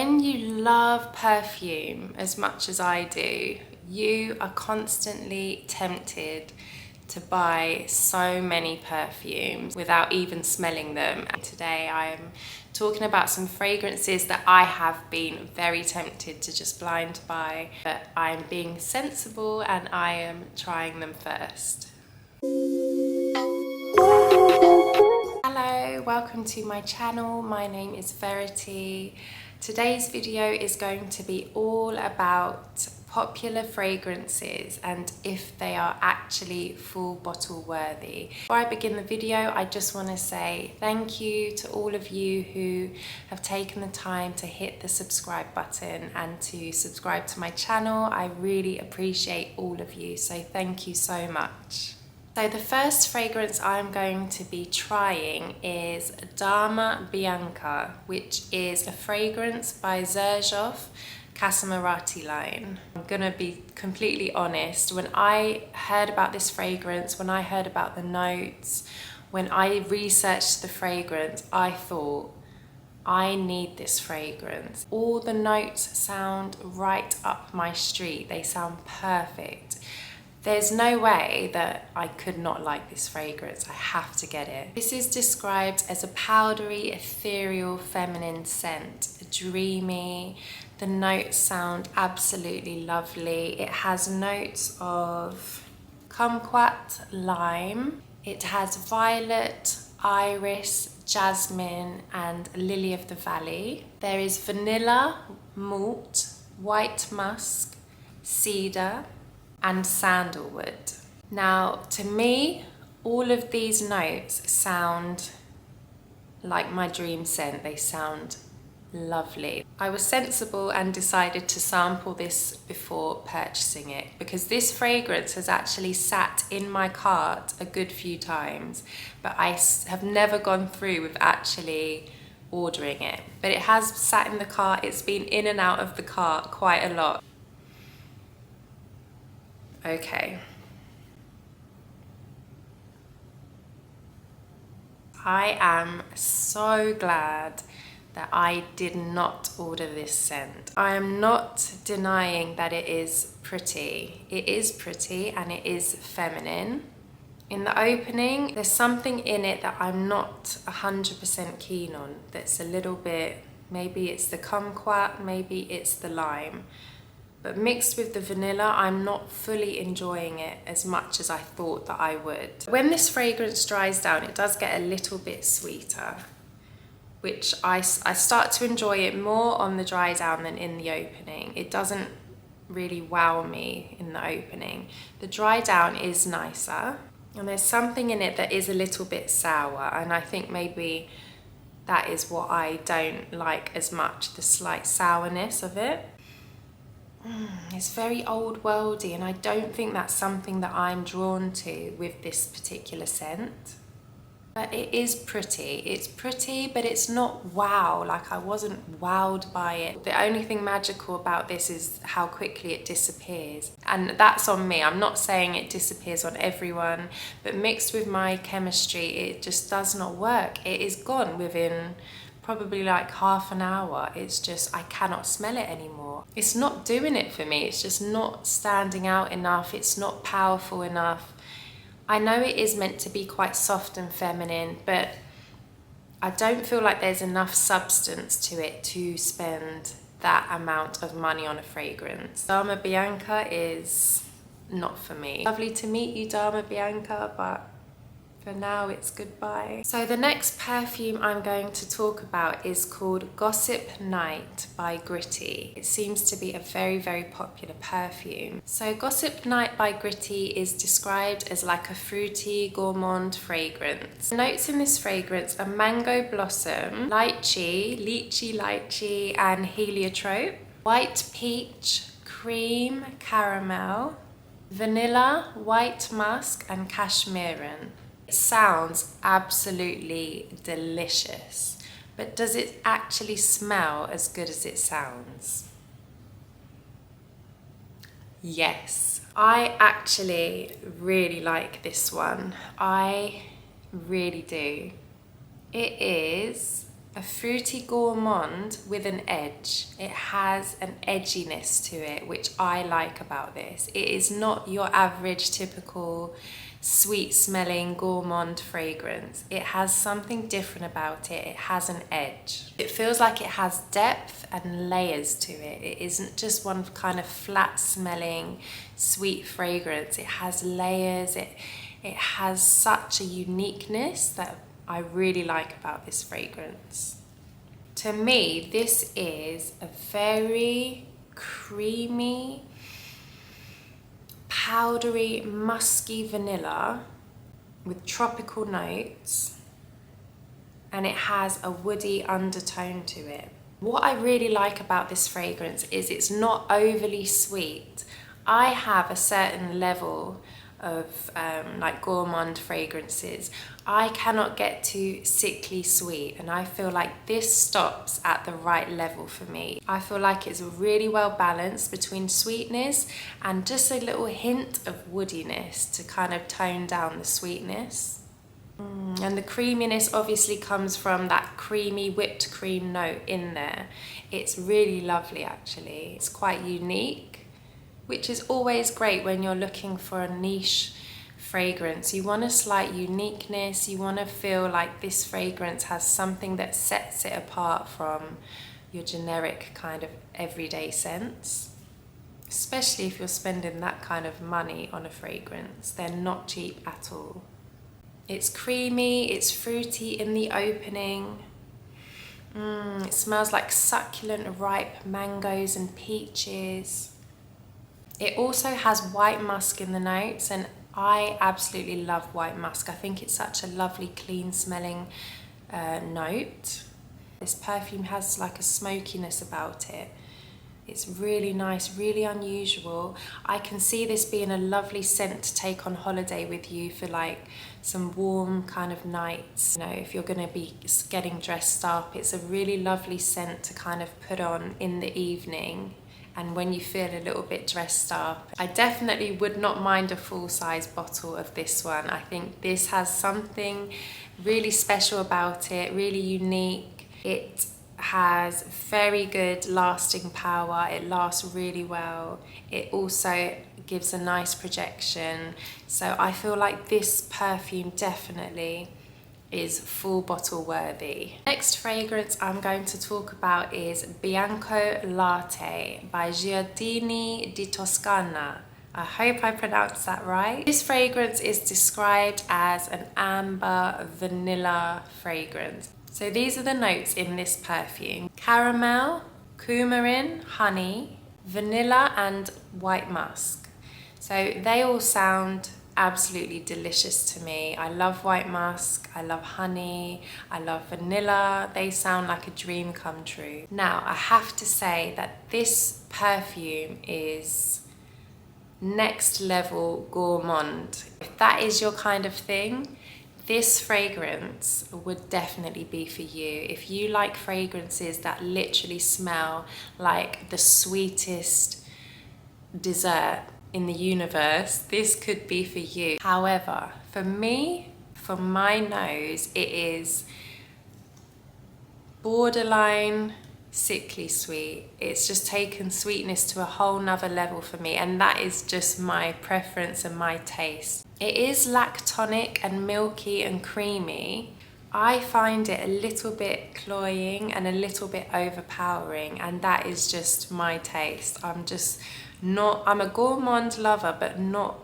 When you love perfume as much as I do, you are constantly tempted to buy so many perfumes without even smelling them. And today I'm talking about some fragrances that I have been very tempted to just blind buy, but I'm being sensible and I am trying them first. Hello, welcome to my channel. My name is Verity. Today's video is going to be all about popular fragrances and if they are actually full bottle worthy. Before I begin the video, I just want to say thank you to all of you who have taken the time to hit the subscribe button and to subscribe to my channel. I really appreciate all of you, so thank you so much. So the first fragrance I'm going to be trying is Dama Bianca, which is a fragrance by Xerjoff Casamarati line. I'm gonna be completely honest, when I heard about this fragrance, when I heard about the notes, when I researched the fragrance, I thought, I need this fragrance. All the notes sound right up my street. They sound perfect. There's no way that I could not like this fragrance. I have to get it. This is described as a powdery, ethereal, feminine scent, dreamy. The notes sound absolutely lovely. It has notes of kumquat, lime. It has violet, iris, jasmine, and lily of the valley. There is vanilla, malt, white musk, cedar, and sandalwood. Now, to me, all of these notes sound like my dream scent. They sound lovely. I was sensible and decided to sample this before purchasing it because this fragrance has actually sat in my cart a good few times, but I have never gone through with actually ordering it. But it has sat in the cart. It's been in and out of the cart quite a lot. Okay. I am so glad that I did not order this scent. I am not denying that it is pretty. It is pretty and it is feminine. In the opening, there's something in it that I'm not 100% keen on. That's a little bit, maybe it's the kumquat, maybe it's the lime. But mixed with the vanilla, I'm not fully enjoying it as much as I thought that I would. When this fragrance dries down, it does get a little bit sweeter, which I start to enjoy it more on the dry down than in the opening. It doesn't really wow me in the opening. The dry down is nicer, and there's something in it that is a little bit sour, and I think maybe that is what I don't like as much, the slight sourness of it. It's very old worldy, and I don't think that's something that I'm drawn to with this particular scent. But it is pretty. It's pretty, but it's not wow. Like, I wasn't wowed by it. The only thing magical about this is how quickly it disappears. And that's on me. I'm not saying it disappears on everyone, but mixed with my chemistry, it just does not work. It is gone within probably like half an hour. It's just, I cannot smell it anymore. It's not doing it for me. It's just not standing out enough. It's not powerful enough. I know it is meant to be quite soft and feminine, but I don't feel like there's enough substance to it to spend that amount of money on a fragrance. Dama Bianca is not for me. Lovely to meet you, Dama Bianca, but for now it's goodbye. So the next perfume I'm going to talk about is called Gossip Night by Gritti. It seems to be a very, very popular perfume. So Gossip Night by Gritti is described as like a fruity, gourmand fragrance. The notes in this fragrance are mango blossom, lychee, and heliotrope, white peach, cream, caramel, vanilla, white musk, and cashmeran. It sounds absolutely delicious, but does it actually smell as good as it sounds? Yes, I actually really like this one. I really do. It is a fruity gourmand with an edge. It has an edginess to it, which I like about this. It is not your average typical sweet smelling gourmand fragrance. It has something different about it. It has an edge. It feels like it has depth and layers to it. It isn't just one kind of flat smelling sweet fragrance. It has layers. It has such a uniqueness that I really like about this fragrance. To me, this is a very creamy, powdery, musky vanilla with tropical notes, and it has a woody undertone to it. What I really like about this fragrance is it's not overly sweet. I have a certain level of like gourmand fragrances. I cannot get too sickly sweet, and I feel like this stops at the right level for me. I feel like it's really well balanced between sweetness and just a little hint of woodiness to kind of tone down the sweetness. And the creaminess obviously comes from that creamy whipped cream note in there. It's really lovely actually. It's quite unique, which is always great when you're looking for a niche fragrance. You want a slight uniqueness. You want to feel like this fragrance has something that sets it apart from your generic kind of everyday scents. Especially if you're spending that kind of money on a fragrance. They're not cheap at all. It's creamy, it's fruity in the opening. It smells like succulent ripe mangoes and peaches. It also has white musk in the notes, and I absolutely love white musk. I think it's such a lovely, clean smelling note. This perfume has like a smokiness about it. It's really nice, really unusual. I can see this being a lovely scent to take on holiday with you for like some warm kind of nights. You know, if you're gonna be getting dressed up, it's a really lovely scent to kind of put on in the evening. And when you feel a little bit dressed up. I definitely would not mind a full-size bottle of this one. I think this has something really special about it, really unique. It has very good lasting power. It lasts really well. It also gives a nice projection. So I feel like this perfume definitely is full bottle worthy. Next fragrance I'm going to talk about is Bianco Latte by Giardini di Toscana. I hope I pronounced that right. This fragrance is described as an amber vanilla fragrance. So these are the notes in this perfume: caramel, coumarin, honey, vanilla and white musk. So they all sound absolutely delicious to me. I love white musk, I love honey, I love vanilla. They sound like a dream come true. Now, I have to say that this perfume is next level gourmand. If that is your kind of thing, this fragrance would definitely be for you. If you like fragrances that literally smell like the sweetest dessert in the universe, this could be for you. However, for me, for my nose, it is borderline sickly sweet. It's just taken sweetness to a whole nother level for me, and that is just my preference and my taste. It is lactonic and milky and creamy. I find it a little bit cloying and a little bit overpowering, and that is just my taste. I'm a gourmand lover, but not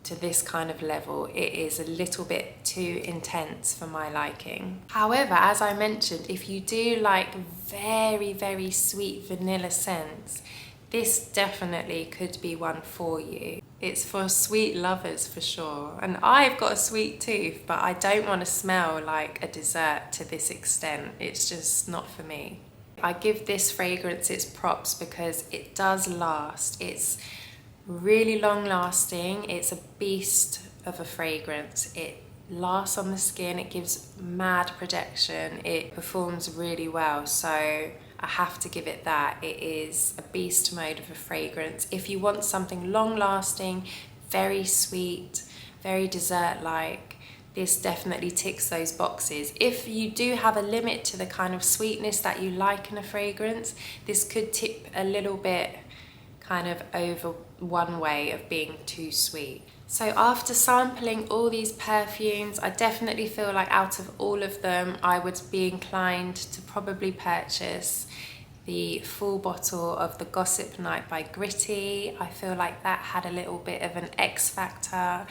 to this kind of level. It is a little bit too intense for my liking. However, as I mentioned, if you do like very, very sweet vanilla scents, this definitely could be one for you. It's for sweet lovers for sure. And I've got a sweet tooth, but I don't want to smell like a dessert to this extent. It's just not for me. I give this fragrance its props because it does last. It's really long lasting. It's a beast of a fragrance. It lasts on the skin. It gives mad projection. It performs really well. So I have to give it that. It is a beast mode of a fragrance. If you want something long lasting, very sweet, very dessert-like, this definitely ticks those boxes. If you do have a limit to the kind of sweetness that you like in a fragrance, this could tip a little bit kind of over one way of being too sweet. So after sampling all these perfumes, I definitely feel like out of all of them, I would be inclined to probably purchase the full bottle of the Gossip Night by Gritti. I feel like that had a little bit of an X factor.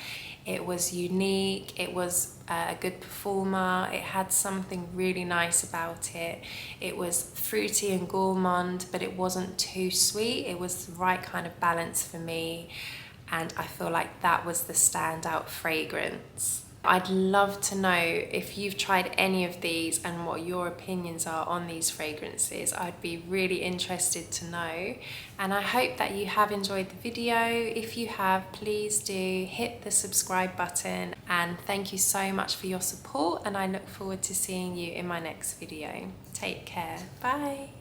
It was unique, it was a good performer, it had something really nice about it. It was fruity and gourmand, but it wasn't too sweet. It was the right kind of balance for me, and I feel like that was the standout fragrance. I'd love to know if you've tried any of these and what your opinions are on these fragrances. I'd be really interested to know, and I hope that you have enjoyed the video. If you have, please do hit the subscribe button, and thank you so much for your support, and I look forward to seeing you in my next video. Take care. Bye.